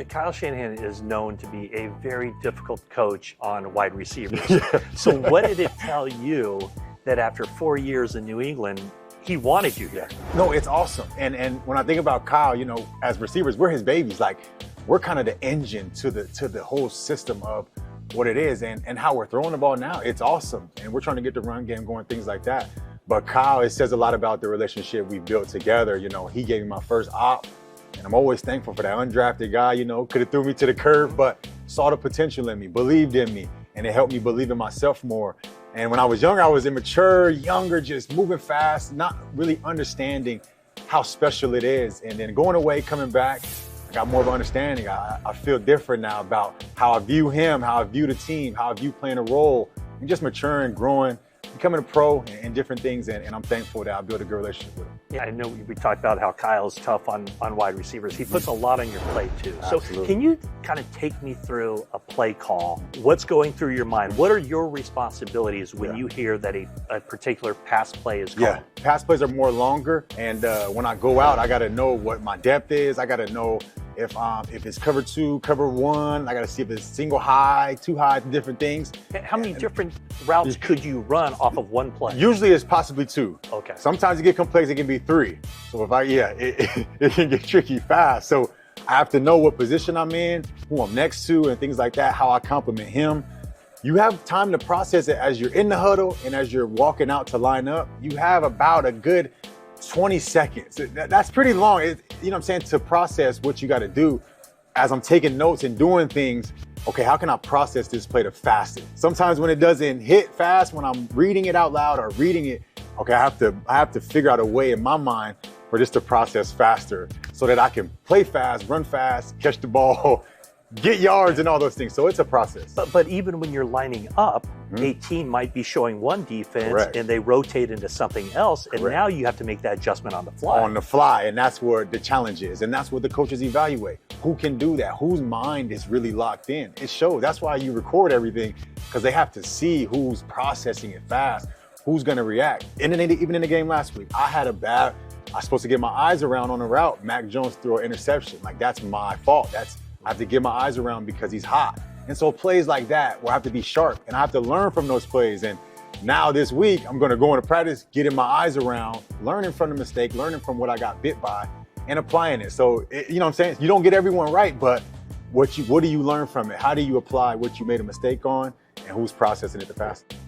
Kyle Shanahan is known to be a very difficult coach on wide receivers. So what did it tell you that after 4 years in New England, he wanted you here? No, it's awesome. And when I think about Kyle, you know, as receivers, we're his babies. Like, we're kind of the engine to the whole system of what it is and how we're throwing the ball now. It's awesome. And we're trying to get the run game going, things like that. But Kyle, it says a lot about the relationship we built together. You know, he gave me my first op, and I'm always thankful for that undrafted guy. You know, could have threw me to the curb, but saw the potential in me, believed in me, and it helped me believe in myself more. And when I was younger, I was immature, younger, just moving fast, not really understanding how special it is. And then going away, coming back, I got more of an understanding. I feel different now about how I view him, how I view the team, how I view playing a role, and just maturing, growing, becoming a pro and different things, and I'm thankful that I built a good relationship with him. Yeah, I know we talked about how Kyle's tough on wide receivers. He puts a lot on your plate too. Absolutely. So can you kind of take me through a play call? What's going through your mind? What are your responsibilities when you hear that a particular pass play is called? Yeah, pass plays are more longer, and when I go out, I got to know what my depth is. I got to know if it's cover 2, cover 1. I got to see if it's single high, 2 high, different things. How many different routes could you run off of one play? Usually it's possibly 2. Okay. Sometimes you get complex, it can be 3. So it can get tricky fast. So I have to know what position I'm in, who I'm next to, and things like that, how I compliment him. You have time to process it as you're in the huddle and as you're walking out to line up. You have about a good 20 seconds. That's pretty long, you know what I'm saying, to process what you got to do. As I'm taking notes and doing things, okay, how can I process this play the fastest? Sometimes when it doesn't hit fast, when I'm reading it out loud or reading it, okay, I have to figure out a way in my mind for this to process faster so that I can play fast, run fast, catch the ball, get yards and all those things. So it's a process. But even when you're lining up, a team might be showing one defense and they rotate into something else, and now you have to make that adjustment on the fly. On the fly, and that's where the challenge is, and that's what the coaches evaluate. Who can do that? Whose mind is really locked in? It shows. That's why you record everything, because they have to see who's processing it fast, who's going to react. And then even in the game last week, I was supposed to get my eyes around on the route. Mac Jones threw an interception. Like, that's my fault. I have to get my eyes around because he's hot. And so plays like that where I have to be sharp and I have to learn from those plays. And now this week, I'm going to go into practice, getting my eyes around, learning from the mistake, learning from what I got bit by, and applying it. So, you know what I'm saying? You don't get everyone right, but what do you learn from it? How do you apply what you made a mistake on, and who's processing it the fastest?